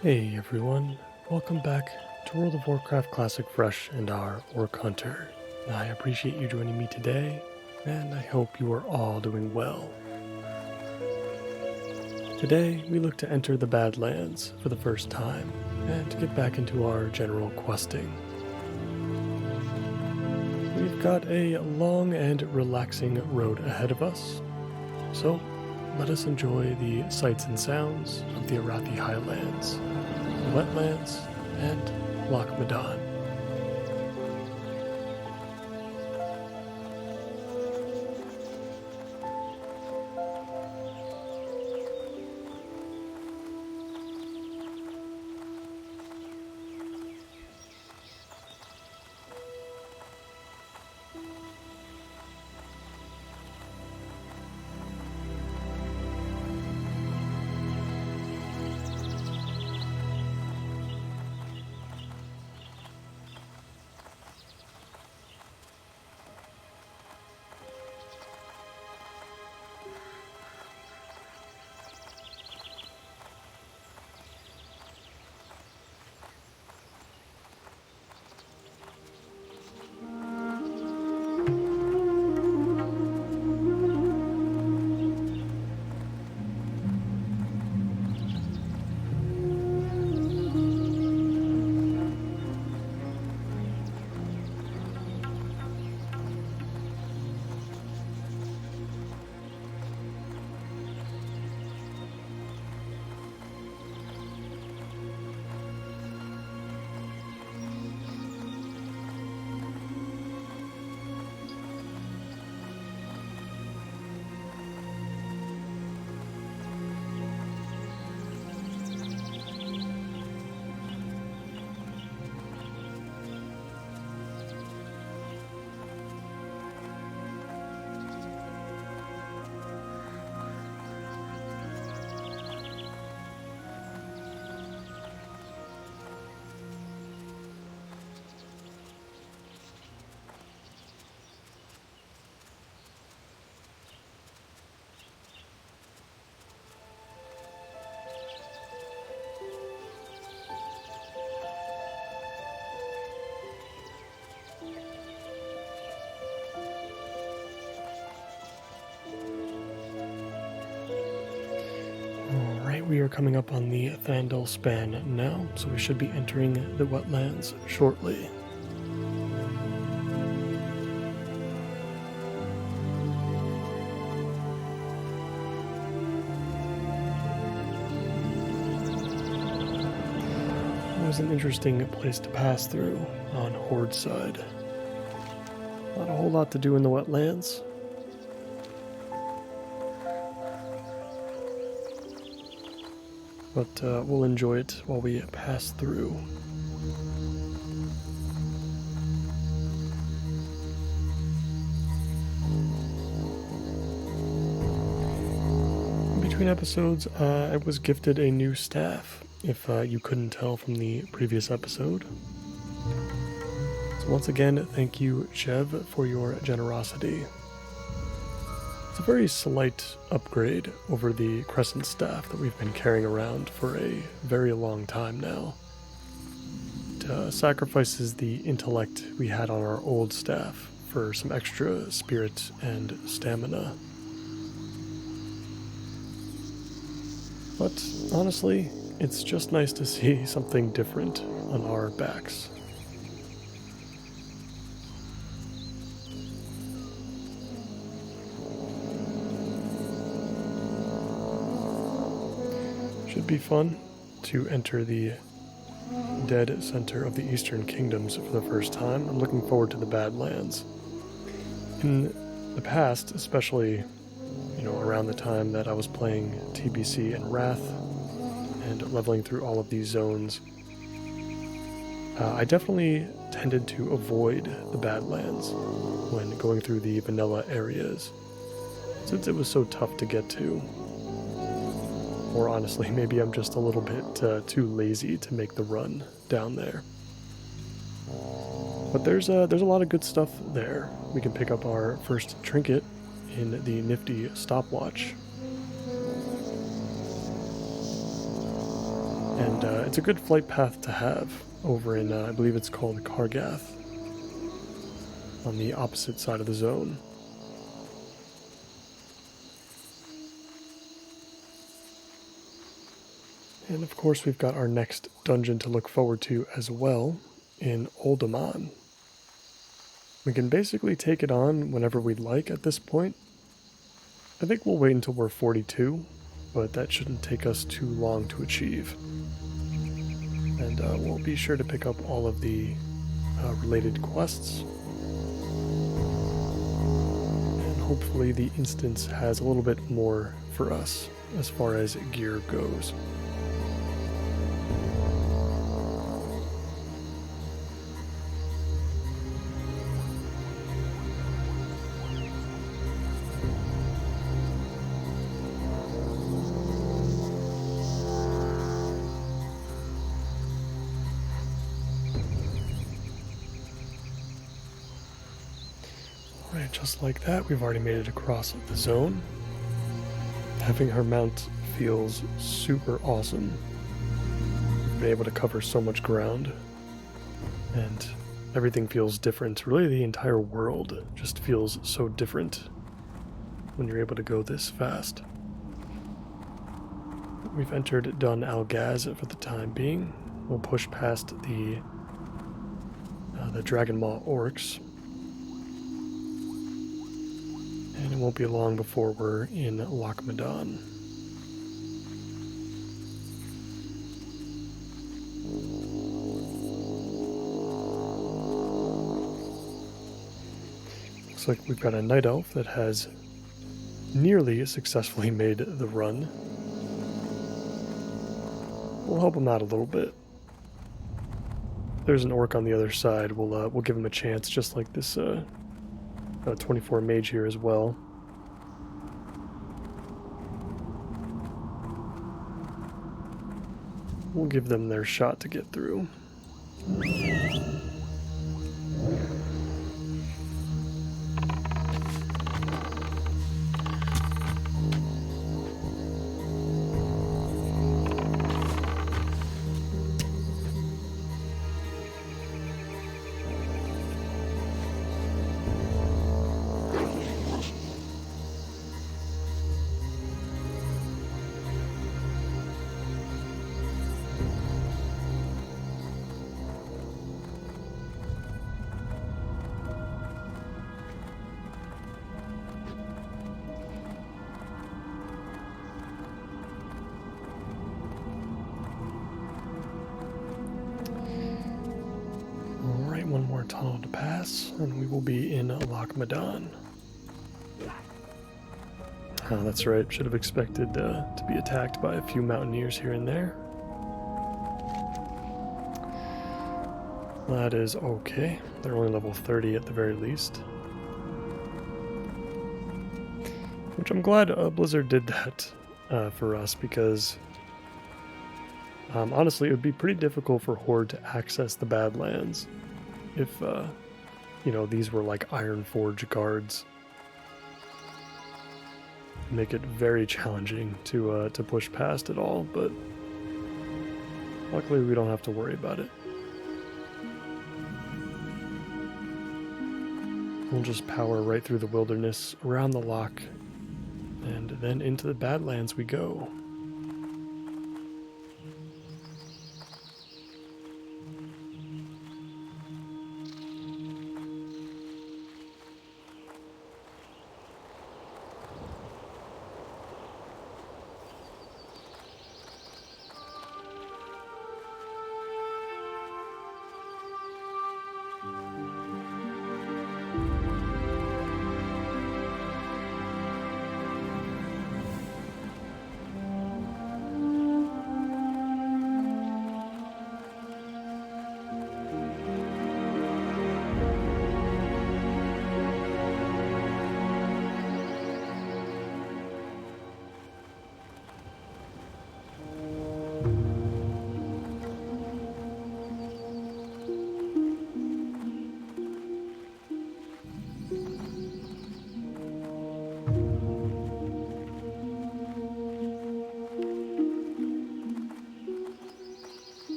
Hey everyone, welcome back to World of Warcraft Classic Fresh and our Orc Hunter. I appreciate you joining me today, and I hope you are all doing well. Today, we look to enter the Badlands for the first time, and to get back into our general questing. We've got a long and relaxing road ahead of us, so let us enjoy the sights and sounds of the Arathi Highlands, the wetlands, and Loch Madan. We are coming up on the Thandal span now, so we should be entering the wetlands shortly. It was an interesting place to pass through on Horde side. Not a whole lot to do in the wetlands. But we'll enjoy it while we pass through. In between episodes, I was gifted a new staff, if you couldn't tell from the previous episode. So once again, thank you, Chev, for your generosity. It's a very slight upgrade over the Crescent staff that we've been carrying around for a very long time now. It sacrifices the intellect we had on our old staff for some extra spirit and stamina. But honestly, it's just nice to see something different on our backs. Should be fun to enter the dead center of the Eastern Kingdoms for the first time. I'm looking forward to the Badlands. In the past, especially, around the time that I was playing TBC and Wrath and leveling through all of these zones, I definitely tended to avoid the Badlands when going through the vanilla areas, since it was so tough to get to. Or honestly, maybe I'm just a little bit too lazy to make the run down there. But there's a lot of good stuff there. We can pick up our first trinket in the nifty stopwatch. And it's a good flight path to have over in, I believe it's called Kargath, on the opposite side of the zone. And of course we've got our next dungeon to look forward to as well in Uldaman. We can basically take it on whenever we'd like at this point. I think we'll wait until we're 42, but that shouldn't take us too long to achieve. And we'll be sure to pick up all of the related quests. And hopefully the instance has a little bit more for us as far as gear goes. Alright, just like that, we've already made it across the zone. Having her mount feels super awesome. We've been able to cover so much ground, and everything feels different. Really, the entire world just feels so different when you're able to go this fast. We've entered Dun Algaz for the time being. We'll push past the Dragon Maw orcs. And it won't be long before we're in Lochmadan. Looks like we've got a night elf that has nearly successfully made the run. We'll help him out a little bit. There's an orc on the other side. We'll give him a chance, just like this 24 mage here as well. We'll give them their shot to get through. One more tunnel to pass, and we will be in Lochmadan. Oh, that's right. Should have expected to be attacked by a few mountaineers here and there. That is okay. They're only level 30 at the very least. Which I'm glad Blizzard did that for us, because honestly it would be pretty difficult for Horde to access the Badlands if, you know, these were like Ironforge guards. Make it very challenging to push past it all, but luckily we don't have to worry about it. We'll just power right through the wilderness, around the loch, and then into the Badlands we go.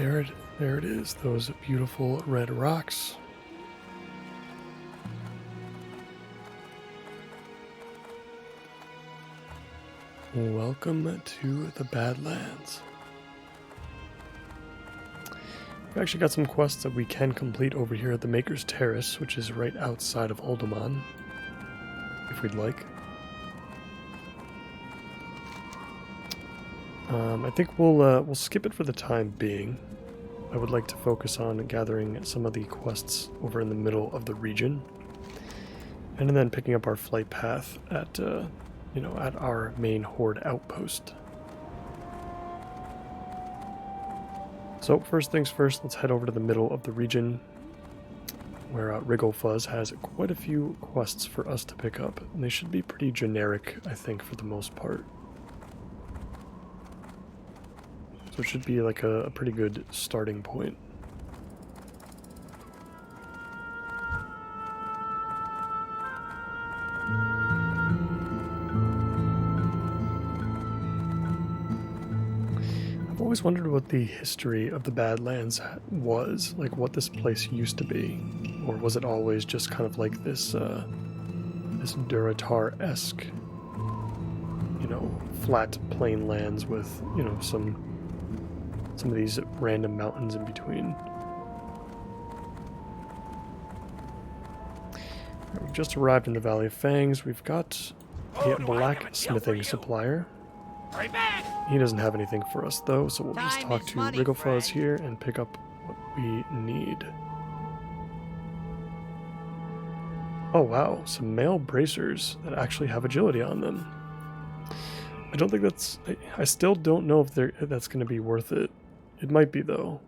There it is, those beautiful red rocks. Welcome to the Badlands. We've actually got some quests that we can complete over here at the Maker's Terrace, which is right outside of Uldaman, if we'd like. I think we'll skip it for the time being. I would like to focus on gathering some of the quests over in the middle of the region, and then picking up our flight path at at our main Horde outpost. So first things first, let's head over to the middle of the region, where Wrigglefuzz has quite a few quests for us to pick up, and they should be pretty generic, I think, for the most part. So it should be like a pretty good starting point. I've always wondered what the history of the Badlands was, like what this place used to be, or was it always just kind of like this this Durotar-esque, flat plain lands with some of these random mountains in between. We've just arrived in the Valley of Fangs. We've got a blacksmithing supplier. He doesn't have anything for us though, so we'll just talk to Wrigglefuzz here and pick up what we need. Oh wow, some male bracers that actually have agility on them. I don't think that's... I still don't know if that's going to be worth it. It might be though.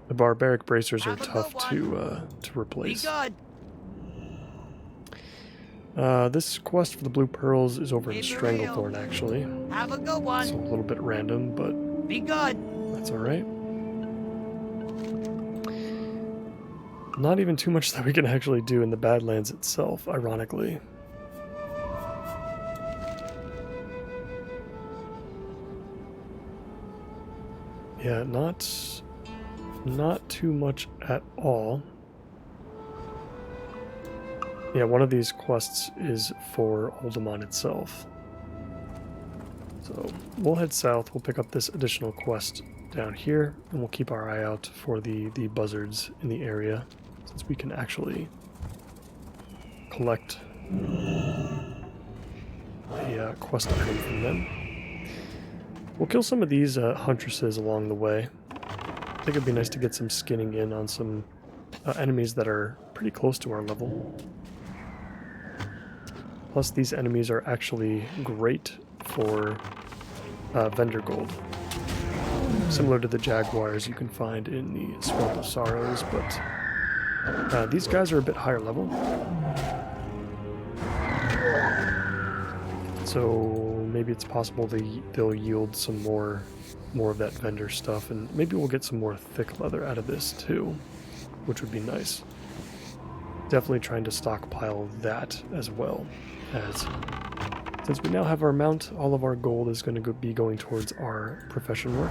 The barbaric bracers are tough to replace. This quest for the blue pearls is over in Stranglethorn, actually. Have a good one. It's a little bit random, but be good. That's all right. Not even too much that we can actually do in the Badlands itself, ironically. Yeah, not too much at all. Yeah, one of these quests is for Uldaman itself. So we'll head south, we'll pick up this additional quest down here, and we'll keep our eye out for the buzzards in the area, since we can actually collect a quest item from them. We'll kill some of these huntresses along the way. I think it'd be nice to get some skinning in on some enemies that are pretty close to our level. Plus, these enemies are actually great for vendor gold. Similar to the jaguars you can find in the Swamp of Sorrows, but these guys are a bit higher level. So maybe it's possible they'll yield some more of that vendor stuff, and maybe we'll get some more thick leather out of this too, which would be nice. Definitely trying to stockpile that as well, as since we now have our mount, all of our gold is going to be going towards our profession work.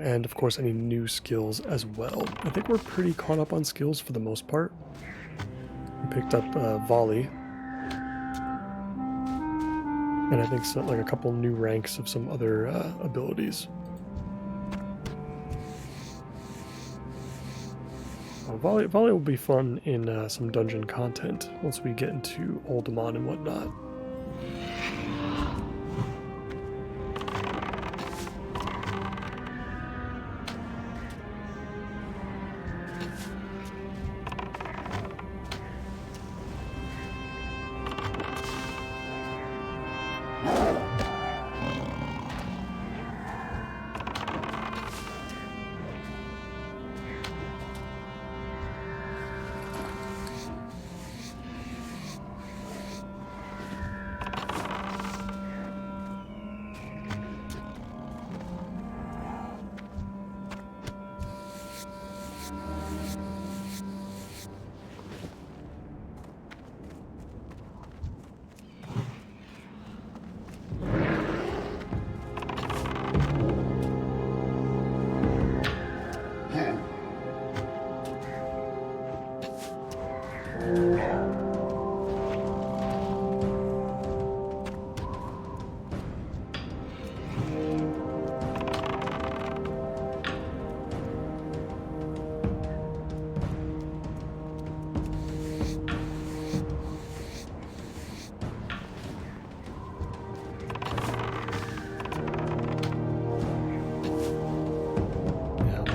And of course any new skills as well. I think we're pretty caught up on skills for the most part. We picked up volley, and I think like a couple new ranks of some other abilities. Volley will be fun in some dungeon content once we get into Uldaman and whatnot.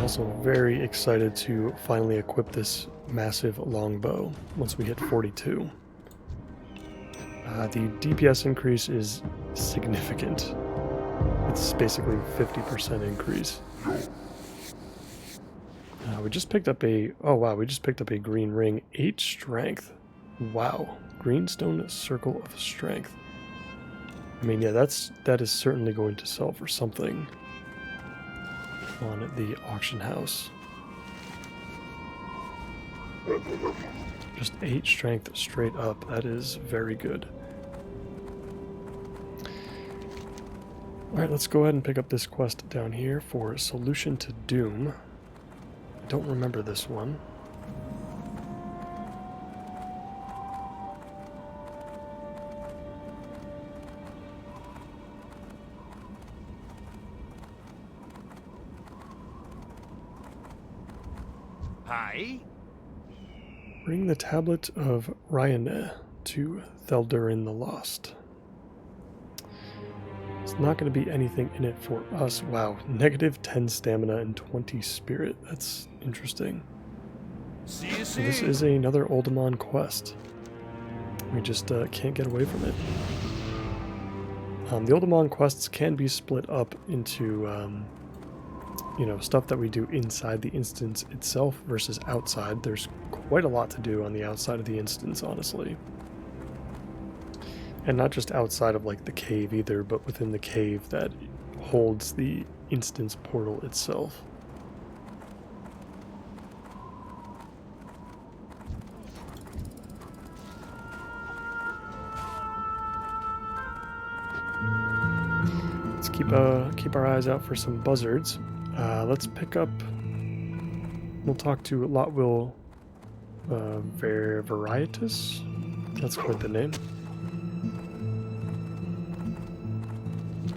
Also very excited to finally equip this massive longbow once we hit 42. The DPS increase is significant. It's basically 50% increase. We just picked up a, oh wow, we just picked up a green ring, 8 strength. Wow, greenstone circle of strength. I mean, yeah, that is certainly going to sell for something on the auction house. Just 8 strength straight up, that is very good. Alright, let's go ahead and pick up this quest down here for Solution to Doom. I don't remember this one. Hi. Bring the Tablet of Ryane to Theldurin the Lost. It's not going to be anything in it for us. Wow, negative 10 stamina and 20 spirit. That's interesting. See you So soon. this is another Oldemon quest. We just can't get away from it. The Oldemon quests can be split up into, you know, stuff that we do inside the instance itself versus outside. There's quite a lot to do on the outside of the instance, honestly. And not just outside of like the cave either, but within the cave that holds the instance portal itself. Let's keep our eyes out for some buzzards. Let's pick up. We'll talk to Lotwill Varietus. That's quite the name.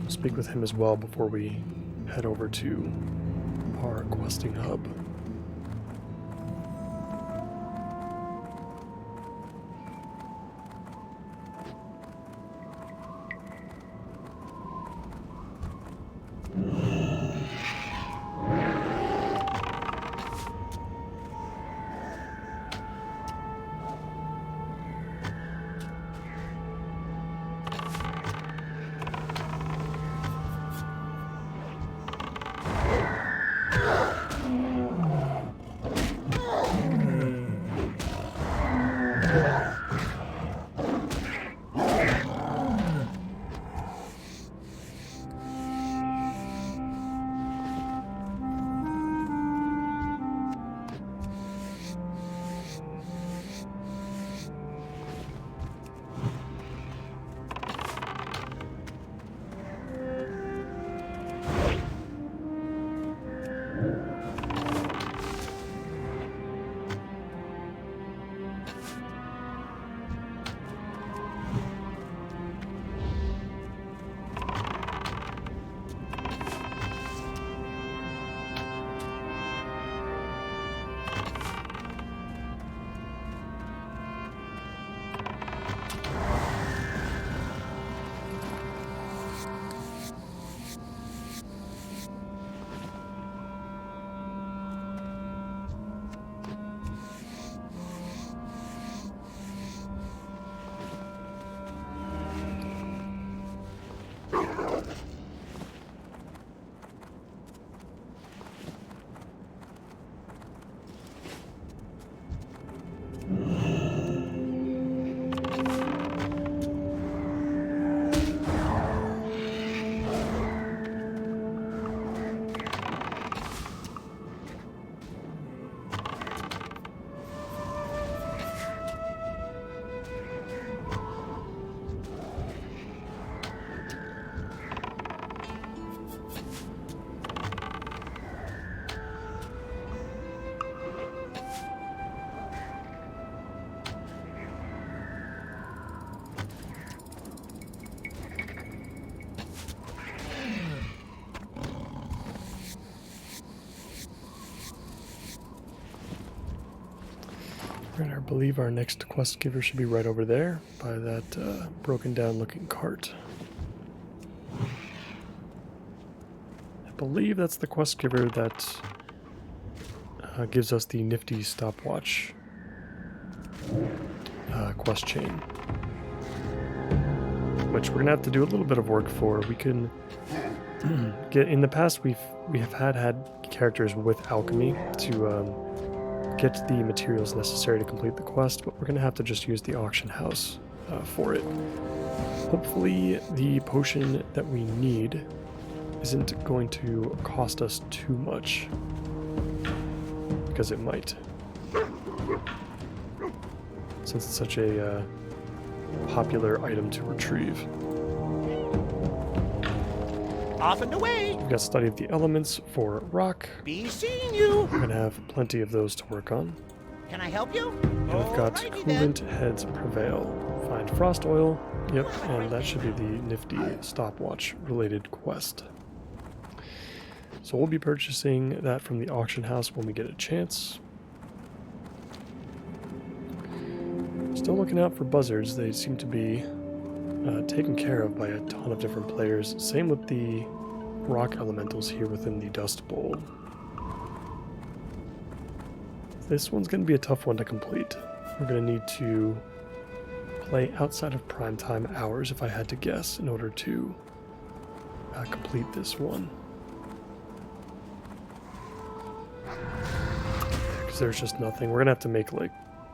Speak with him as well before we head over to our questing hub. And I believe our next quest giver should be right over there by that broken down looking cart. I believe that's the quest giver that gives us the nifty stopwatch quest chain, which we're gonna have to do a little bit of work for. We can get, in the past we have had characters with alchemy to get the materials necessary to complete the quest, but we're gonna have to just use the auction house for it. Hopefully the potion that we need isn't going to cost us too much, because it might, since it's such a popular item to retrieve. Off and away. We've got study of the elements for rock. Be seeing you. We're gonna have plenty of those to work on. Can I help you? And we've got Alrighty then. coolant heads prevail. Find frost oil. Yep, and that should be the nifty stopwatch related quest. So we'll be purchasing that from the auction house when we get a chance. Still looking out for buzzards. They seem to be taken care of by a ton of different players. Same with the rock elementals here within the Dust Bowl. This one's going to be a tough one to complete. We're going to need to play outside of primetime hours, if I had to guess, in order to complete this one. Because there's just nothing. We're going to have to make, like,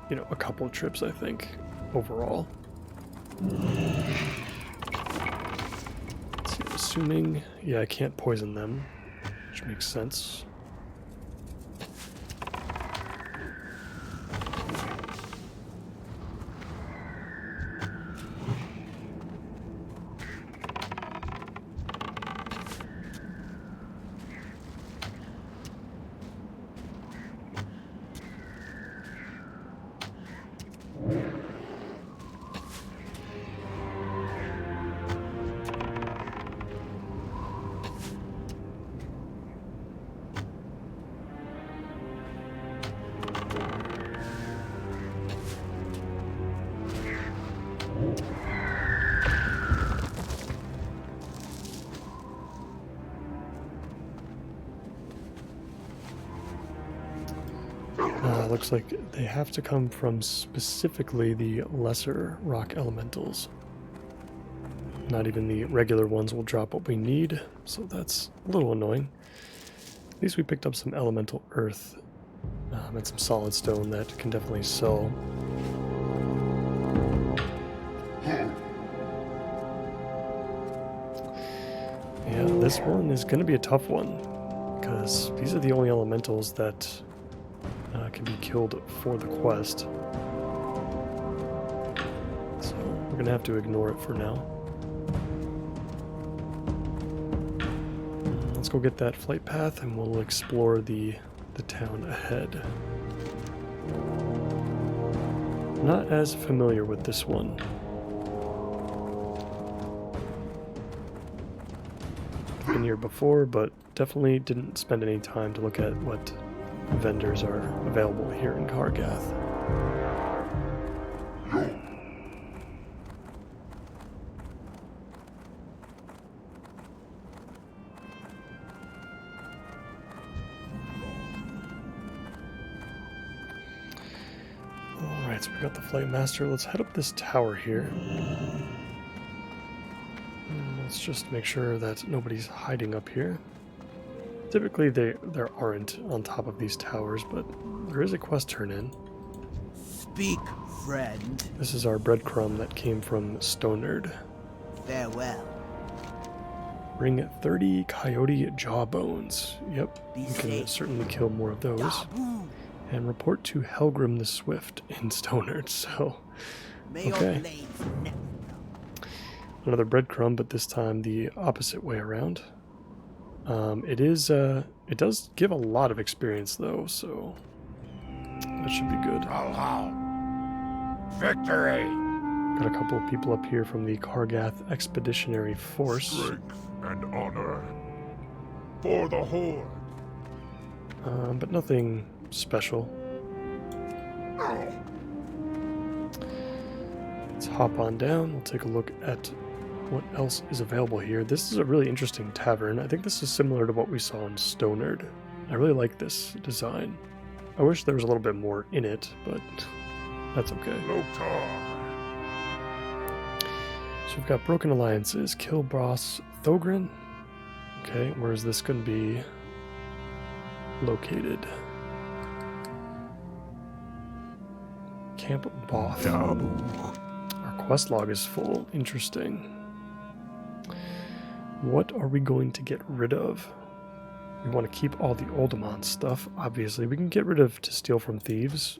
you know, a couple of trips, I think, overall. Let's see, assuming, yeah, I can't poison them, which makes sense. Looks like they have to come from specifically the lesser rock elementals. Not even the regular ones will drop what we need, so that's a little annoying. At least we picked up some elemental earth and some solid stone that can definitely sell. Yeah, this one is going to be a tough one, because these are the only elementals that can be killed for the quest. So we're going to have to ignore it for now. Let's go get that flight path and we'll explore the town ahead. Not as familiar with this one. Been here before, but definitely didn't spend any time to look at what vendors are available here in Kargath. Alright, so we got the Flight Master. Let's head up this tower here. Let's just make sure that nobody's hiding up here. Typically there aren't on top of these towers, but there is a quest turn in. Speak, friend. This is our breadcrumb that came from Stonard. Farewell. Bring 30 coyote jawbones. Yep, Be you can safe. certainly kill more of those. Taboo. And report to Helgrim the Swift in Stonard, so... May Okay. your blades never know. Another breadcrumb, but this time the opposite way around. It does give a lot of experience though, so that should be good. Victory. Got a couple of people up here from the Kargath Expeditionary Force, Strength and honor for the Horde. but nothing special. Let's hop on down. We'll take a look at what else is available here. This is a really interesting tavern. I think this is similar to what we saw in Stonard. I really like this design. I wish there was a little bit more in it, but that's okay. Lotar. So we've got Broken Alliances, kill boss Thogrin. Okay, where is this going to be located? Camp Both. Dabu. Our quest log is full. Interesting. What are we going to get rid of? We want to keep all the Oldemont stuff, obviously. We can get rid of To Steal from Thieves.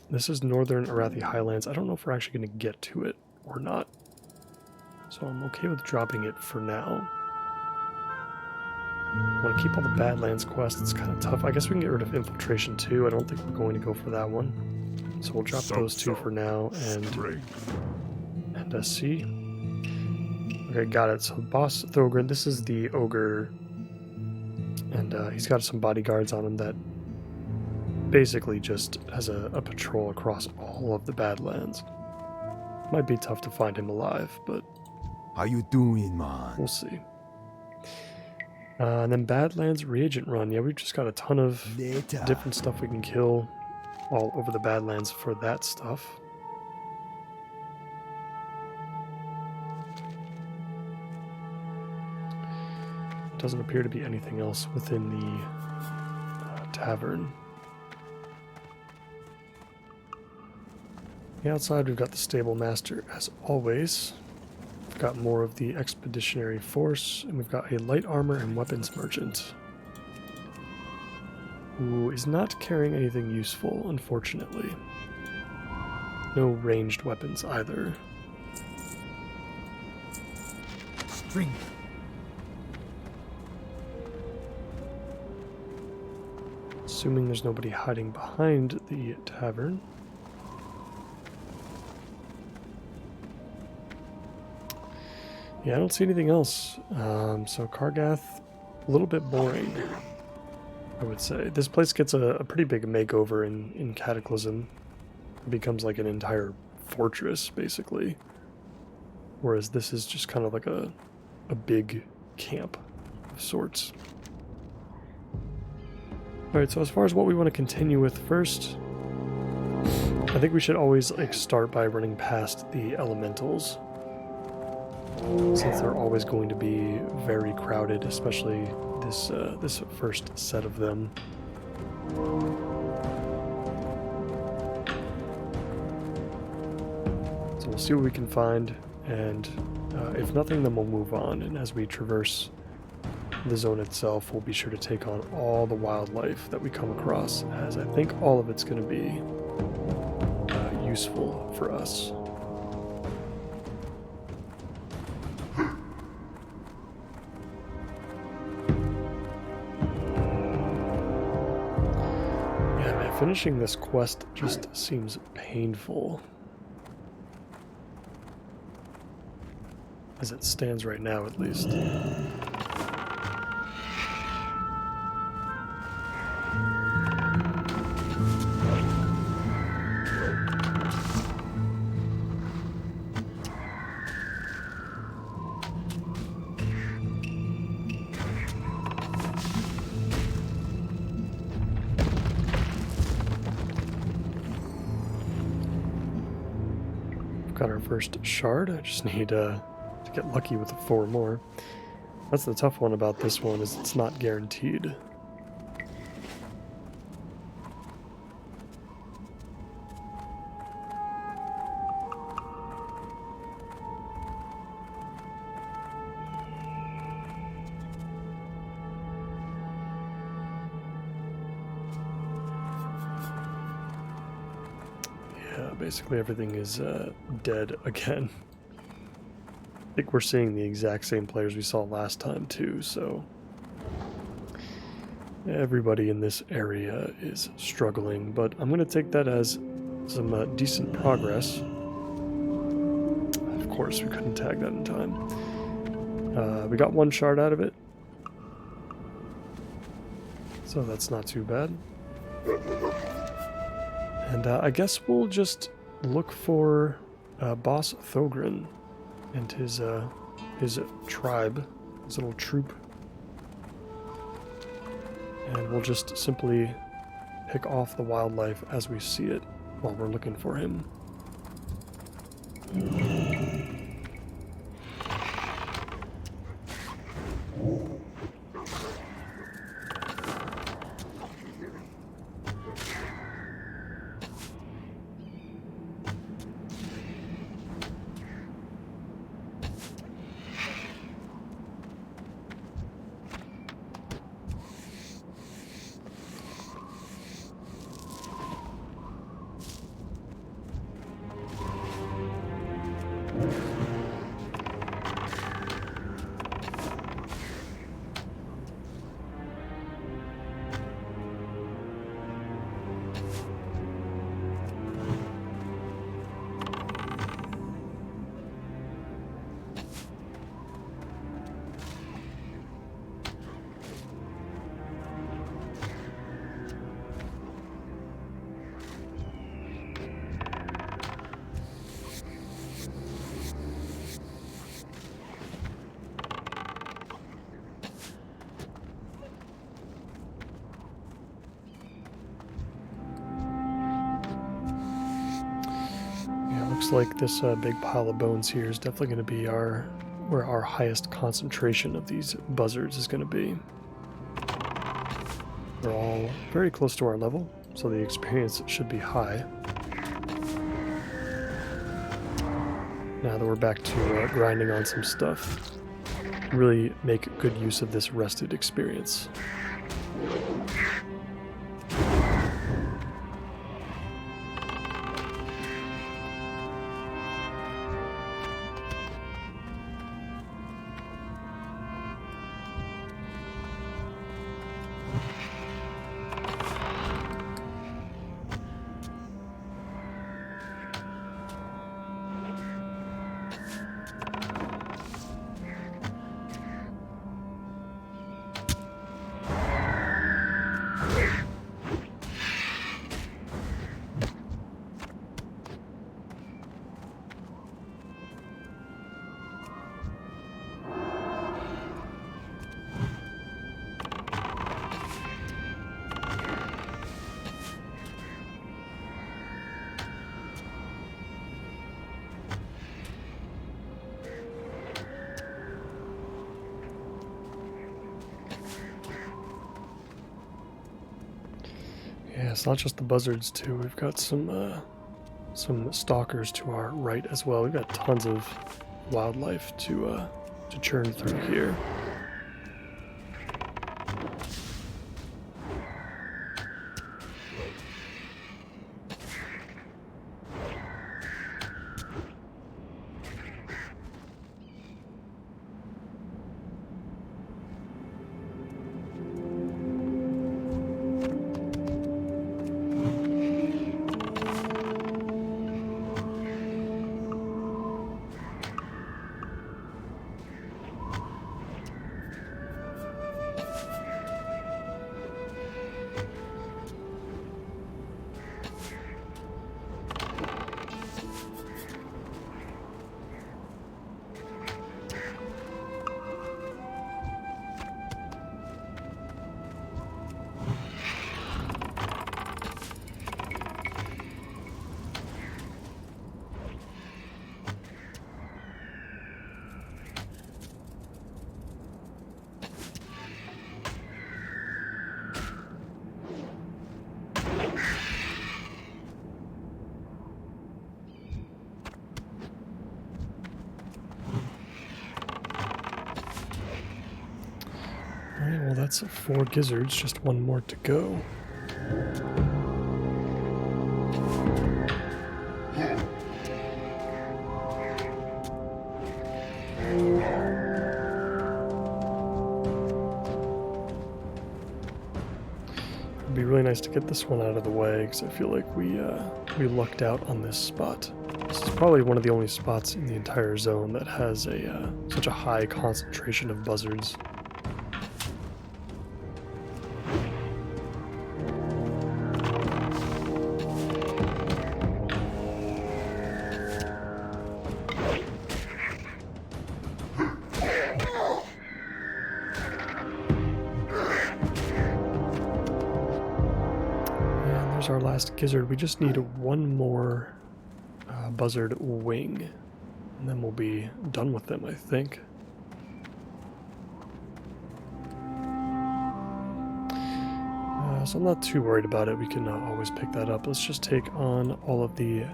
This is Northern Arathi Highlands. I don't know if we're actually going to get to it or not. So I'm okay with dropping it for now. I want to keep all the Badlands quests. It's kind of tough. I guess we can get rid of Infiltration too. I don't think we're going to go for that one. So we'll drop those two for now and see. Okay, got it. So Boss Thogrin, this is the ogre, and he's got some bodyguards on him that basically just has a patrol across all of the Badlands. Might be tough to find him alive, but How you doing, man? we'll see. And then Badlands Reagent Run. Yeah, we've just got a ton of Later. different stuff we can kill all over the Badlands for that stuff. Doesn't appear to be anything else within the tavern. The outside, we've got the Stable Master as always. We've got more of the Expeditionary Force, and we've got a Light Armor and Weapons Merchant, who is not carrying anything useful, unfortunately. No ranged weapons either. String. Assuming there's nobody hiding behind the tavern. Yeah, I don't see anything else. So Kargath, a little bit boring, I would say. This place gets a pretty big makeover in Cataclysm. It becomes like an entire fortress, basically. Whereas this is just kind of like a big camp of sorts. Alright, so as far as what we want to continue with first, I think we should always start by running past the elementals, since they're always going to be very crowded, especially this first set of them. So we'll see what we can find, and if nothing, then we'll move on. And as we traverse the zone itself, we'll be sure to take on all the wildlife that we come across, as I think all of it's going to be useful for us. Yeah, man, finishing this quest just seems painful. As it stands right now, at least. Got our first shard. I just need to get lucky with 4 more. That's the tough one about this one, is it's not guaranteed. Basically everything is dead again. I think we're seeing the exact same players we saw last time too, so everybody in this area is struggling, but I'm going to take that as some decent progress. Of course, we couldn't tag that in time. We got 1 shard out of it, so that's not too bad. And I guess we'll just look for Boss Thogrin and his tribe, his little troop. And we'll just simply pick off the wildlife as we see it while we're looking for him. Looks like this big pile of bones here is definitely going to be where our highest concentration of these buzzards is going to be. They're all very close to our level, so the experience should be high. Now that we're back to grinding on some stuff, really make good use of this rested experience. Yeah, it's not just the buzzards too. We've got some stalkers to our right as well. We've got tons of wildlife to churn through here. Alright, well that's 4 gizzards, just one more to go. It'd be really nice to get this one out of the way, because I feel like we lucked out on this spot. This is probably one of the only spots in the entire zone that has such a high concentration of buzzards. there's our last gizzard. We just need one more buzzard wing, and then we'll be done with them, I think. So I'm not too worried about it. We can always pick that up. Let's just take on all the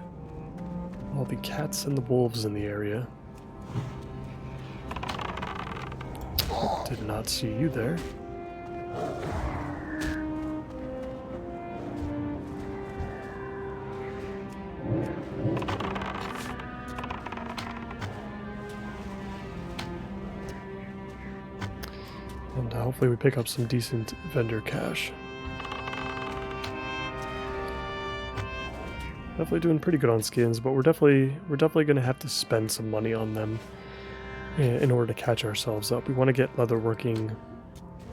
cats and the wolves in the area. Did not see you there. And hopefully we pick up some decent vendor cash. Definitely doing pretty good on skins, but we're definitely going to have to spend some money on them in order to catch ourselves up. We want to get leatherworking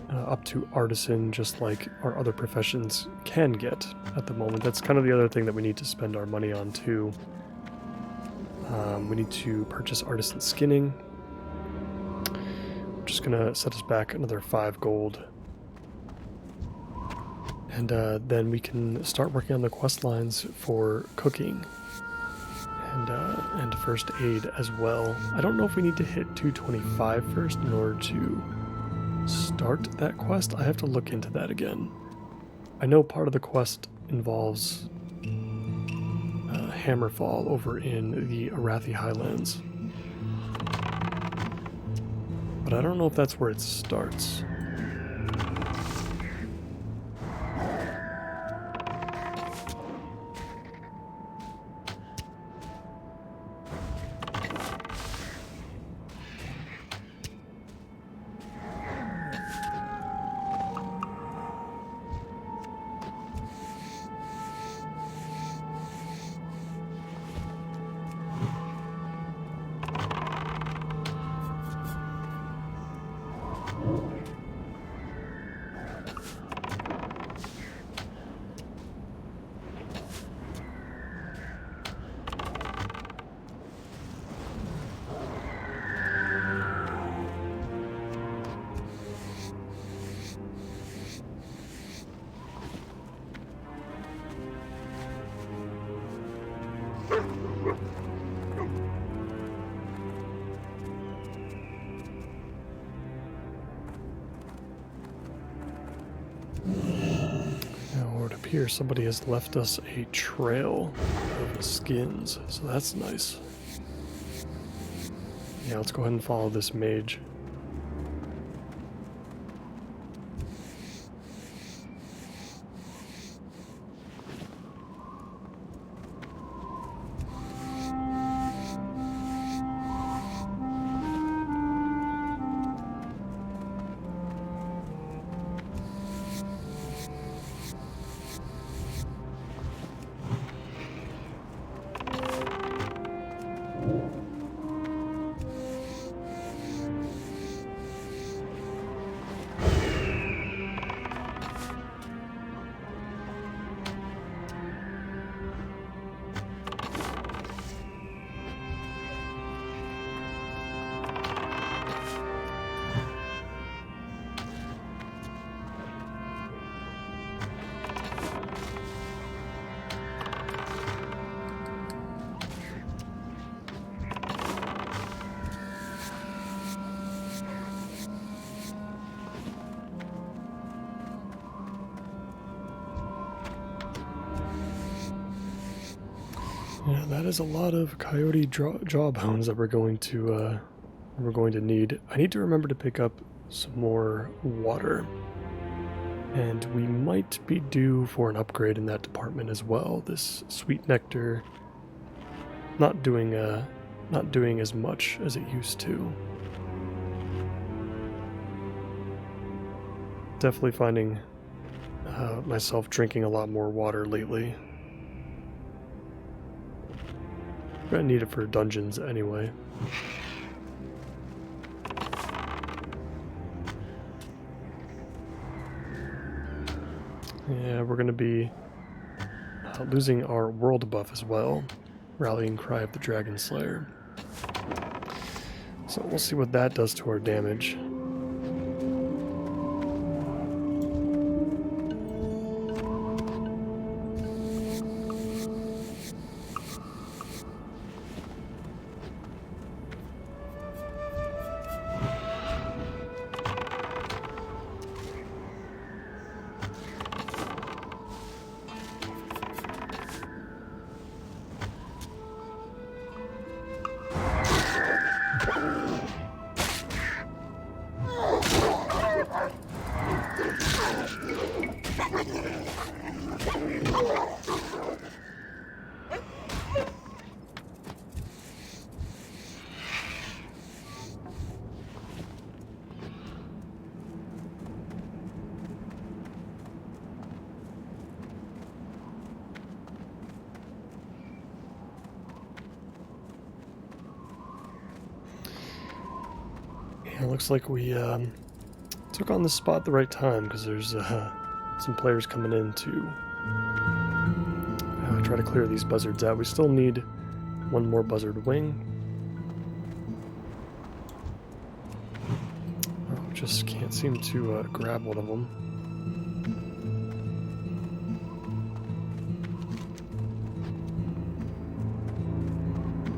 up to artisan, just like our other professions can get at the moment. That's kind of the other thing that we need to spend our money on too. We need to purchase artisan skinning, which is going to set us back another 5 gold. And then we can start working on the quest lines for cooking and first aid as well. I don't know if we need to hit 225 first in order to start that quest. I have to look into that again. I know part of the quest involves Hammerfall over in the Arathi Highlands, but I don't know if that's where it starts. Here, somebody has left us a trail of skins, so that's nice. Yeah, let's go ahead and follow this mage. Yeah, that is a lot of coyote jawbones that we're going to need. I need to remember to pick up some more water, and we might be due for an upgrade in that department as well. This sweet nectar not doing as much as it used to. Definitely finding myself drinking a lot more water lately. I need it for dungeons anyway. Yeah, we're going to be losing our world buff as well. Rallying Cry of the Dragon Slayer. So we'll see what that does to our damage. looks like we took on this spot at the right time, because there's some players coming in to try to clear these buzzards out. We still need one more buzzard wing. Oh, just can't seem to grab one of them.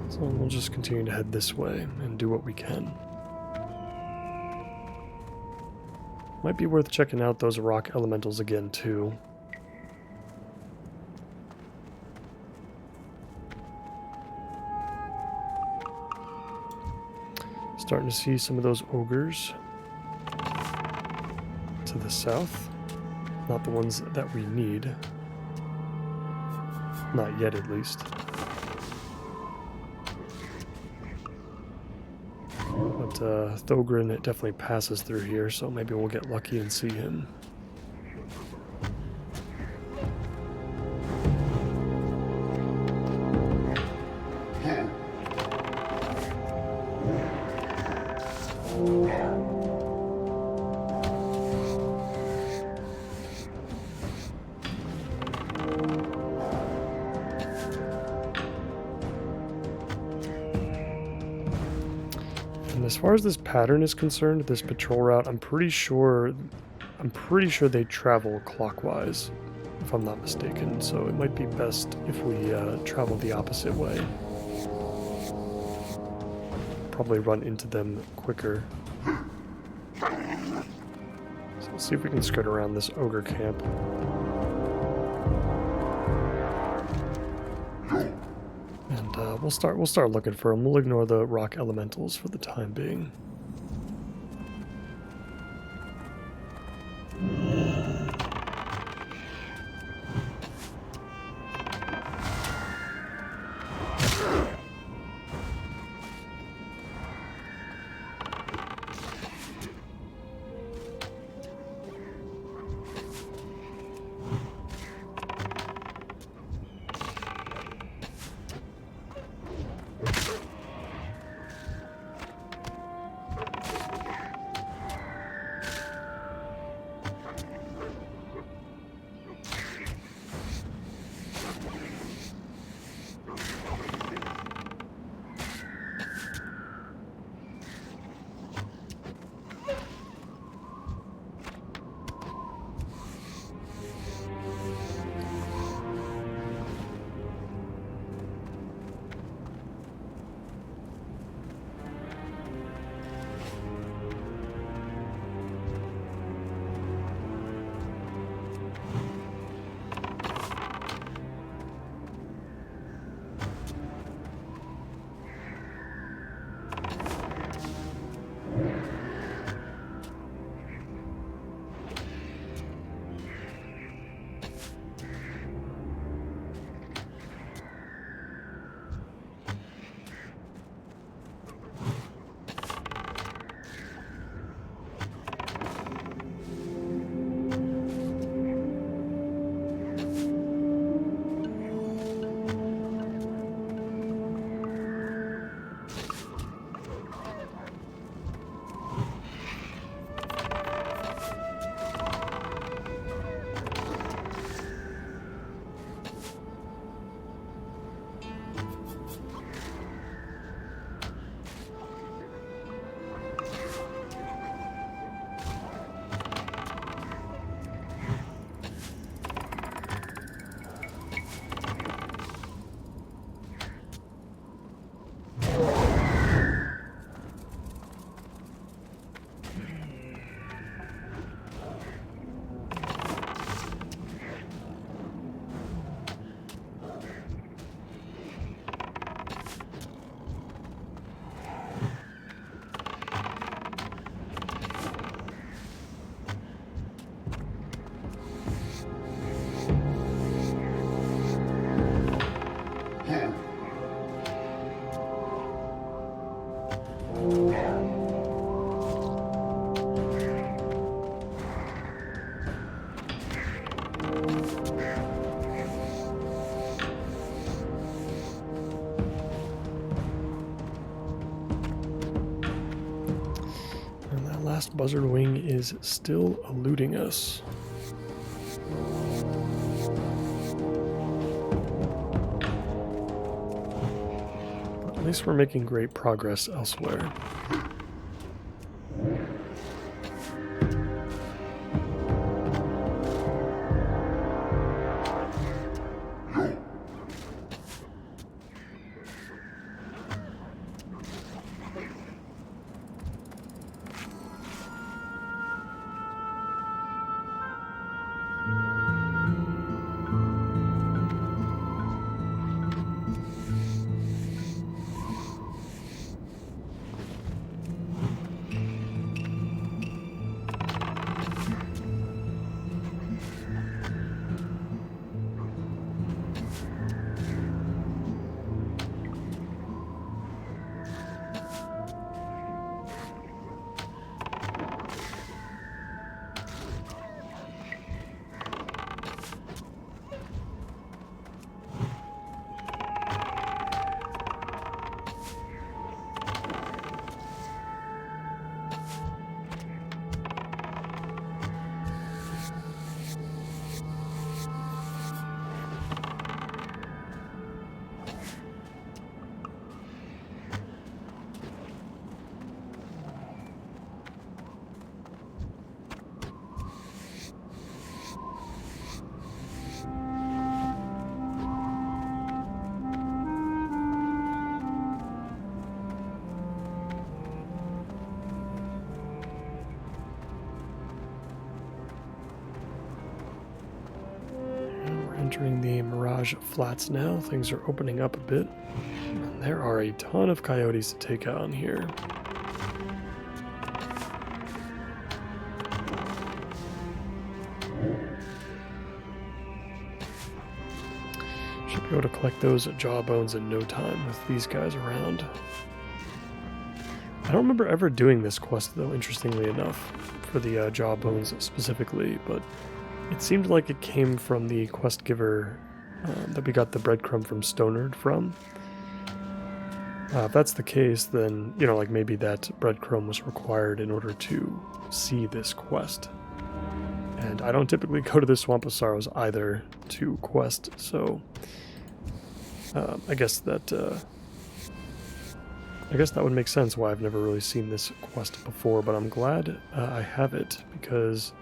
So we'll just continue to head this way and do what we can. Might be worth checking out those rock elementals again too. Starting to see some of those ogres to the south. Not the ones that we need. Not yet, at least. But Thogrin, it definitely passes through here, so maybe we'll get lucky and see him. As far as this pattern is concerned, this patrol route, I'm pretty sure they travel clockwise, if I'm not mistaken. So it might be best if we travel the opposite way. Probably run into them quicker. So let's see if we can skirt around this ogre camp. And we'll start looking for them. We'll ignore the rock elementals for the time being. Buzzard Wing is still eluding us. But at least we're making great progress elsewhere. Entering the Mirage Flats now. Things are opening up a bit. And there are a ton of coyotes to take on here. Should be able to collect those jawbones in no time with these guys around. I don't remember ever doing this quest though, interestingly enough, for the jawbones specifically, but it seemed like it came from the quest giver that we got the breadcrumb from Stonard from. If that's the case, then, you know, like maybe that breadcrumb was required in order to see this quest. And I don't typically go to the Swamp of Sorrows either to quest, so I guess that would make sense why I've never really seen this quest before, but I'm glad I have it, because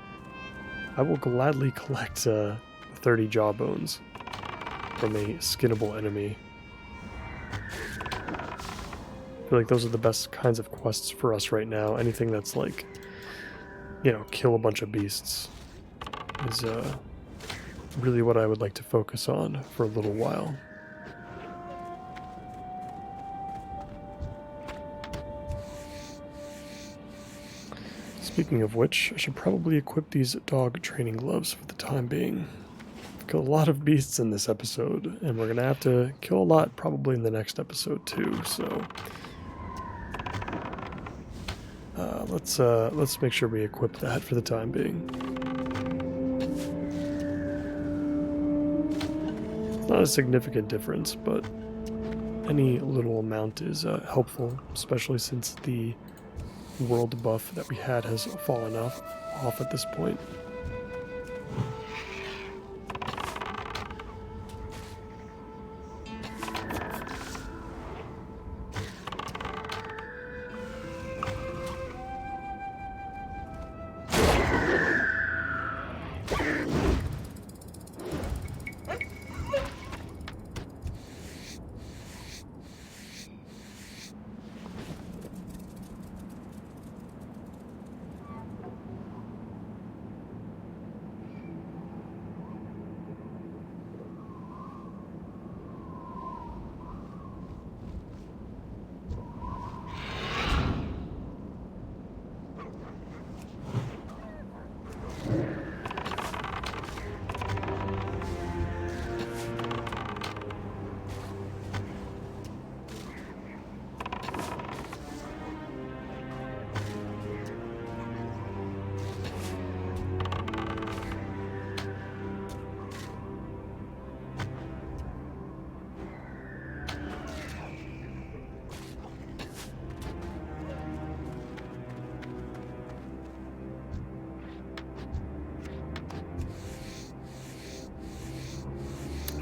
I will gladly collect 30 jawbones from a skinnable enemy. I feel like those are the best kinds of quests for us right now. Anything that's like, you know, kill a bunch of beasts is really what I would like to focus on for a little while. Speaking of which, I should probably equip these dog training gloves for the time being. I've killed a lot of beasts in this episode, and we're going to have to kill a lot probably in the next episode too, so let's make sure we equip that for the time being. It's not a significant difference, but any little amount is helpful, especially since the world buff that we had has fallen off at this point.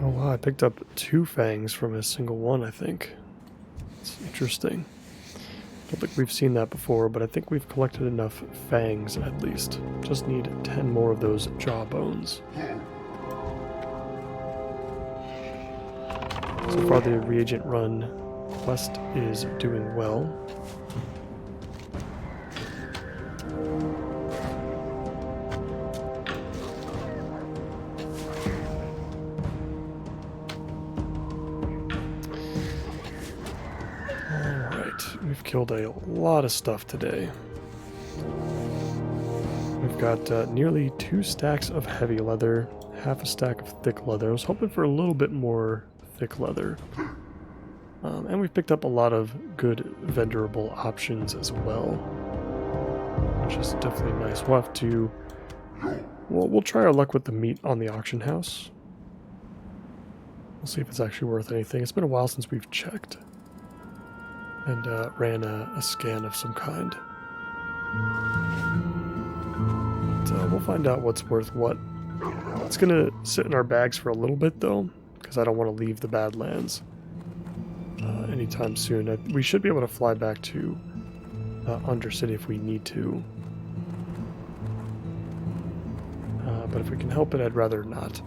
Oh wow, I picked up 2 fangs from a single one, I think. It's interesting. Don't think we've seen that before, but I think we've collected enough fangs at least. Just need 10 more of those jaw bones. So far the reagent run quest is doing well. We've killed a lot of stuff today. We've got nearly 2 stacks of heavy leather, half a stack of thick leather. I was hoping for a little bit more thick leather. And we've picked up a lot of good vendorable options as well, which is definitely nice. We'll have to... we'll try our luck with the meat on the auction house. We'll see if it's actually worth anything. It's been a while since we've checked. And ran a scan of some kind. So we'll find out what's worth what. It's going to sit in our bags for a little bit, though, because I don't want to leave the Badlands anytime soon. We should be able to fly back to Undercity if we need to. But if we can help it, I'd rather not.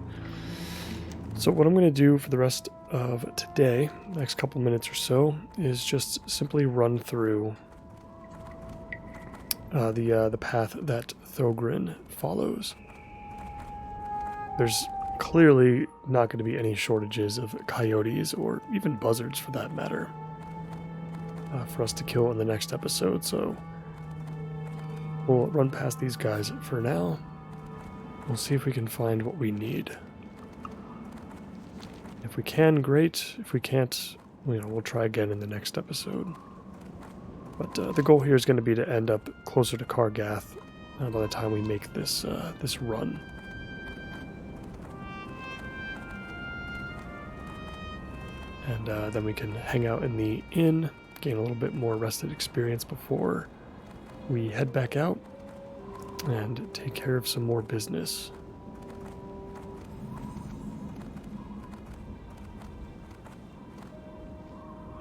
So what I'm going to do for the rest of today, next couple minutes or so, is just simply run through the path that Thogrin follows. There's clearly not going to be any shortages of coyotes, or even buzzards for that matter, for us to kill in the next episode, so we'll run past these guys for now. We'll see if we can find what we need. If we can, great. If we can't, we'll try again in the next episode. But the goal here is going to be to end up closer to Kargath by the time we make this this run. And then we can hang out in the inn, gain a little bit more rested experience before we head back out and take care of some more business.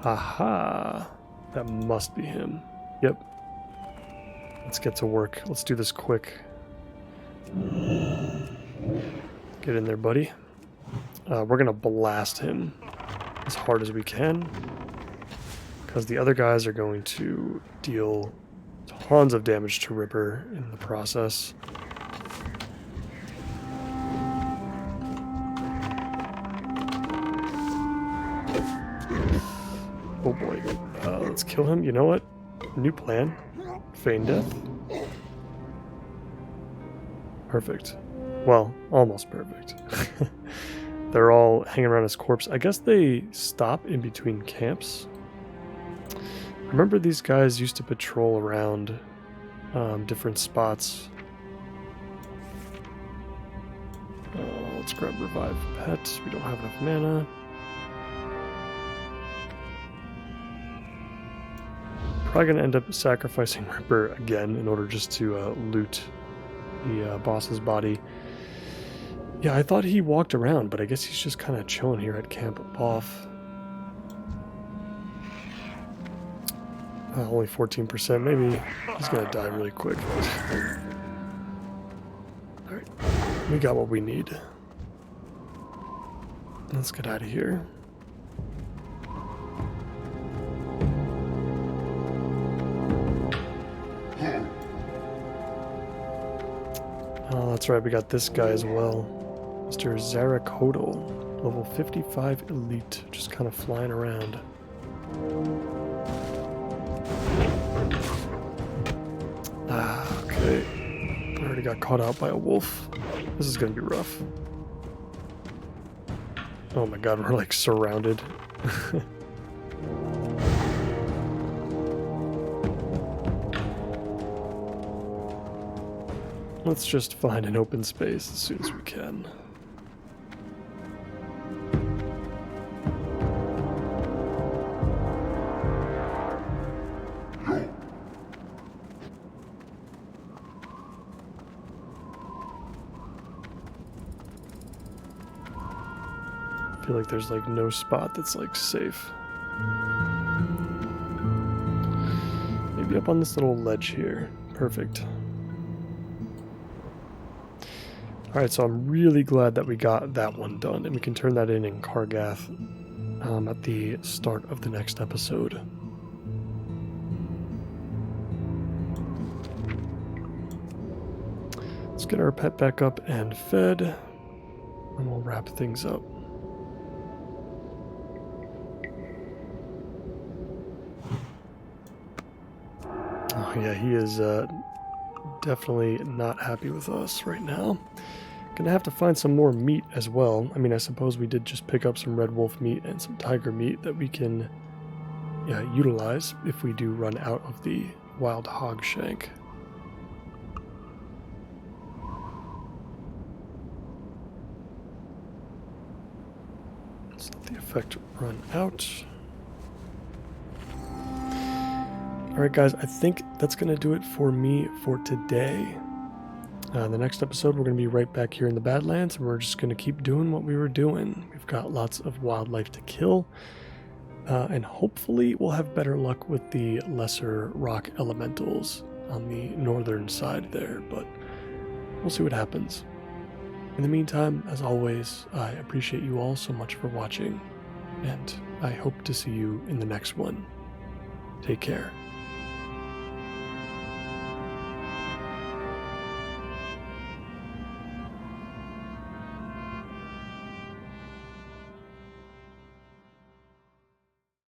Aha! That must be him. Yep. Let's get to work. Let's do this quick. Get in there, buddy. We're going to blast him as hard as we can, because the other guys are going to deal tons of damage to Ripper in the process. Oh boy. Let's kill him. You know what? New plan. Feign death. Perfect. Well, almost perfect. They're all hanging around his corpse. I guess they stop in between camps. I remember these guys used to patrol around different spots. Let's grab Revive Pet. We don't have enough mana. Probably going to end up sacrificing Ripper again in order just to loot the boss's body. Yeah, I thought he walked around, but I guess he's just kind of chilling here at Camp Boff. Only 14%. Maybe he's going to die really quick. Alright, we got what we need. Let's get out of here. Oh, that's right, we got this guy as well. Mr. Zarakodal, level 55 elite, just kind of flying around. Okay. I already got caught out by a wolf. This is going to be rough. Oh my god, we're like surrounded. Let's just find an open space as soon as we can. I feel like there's like no spot that's like safe. Maybe up on this little ledge here. Perfect. Alright, so I'm really glad that we got that one done, and we can turn that in Kargath at the start of the next episode. Let's get our pet back up and fed, and we'll wrap things up. Oh yeah, he is definitely not happy with us right now. Gonna have to find some more meat as well. I mean, I suppose we did just pick up some red wolf meat and some tiger meat that we can utilize if we do run out of the wild hog shank. Let's let the effect run out. Alright guys, I think that's going to do it for me for today. The next episode, we're going to be right back here in the Badlands, and we're just going to keep doing what we were doing. We've got lots of wildlife to kill, and hopefully we'll have better luck with the lesser rock elementals on the northern side there, but we'll see what happens. In the meantime, as always, I appreciate you all so much for watching, and I hope to see you in the next one. Take care.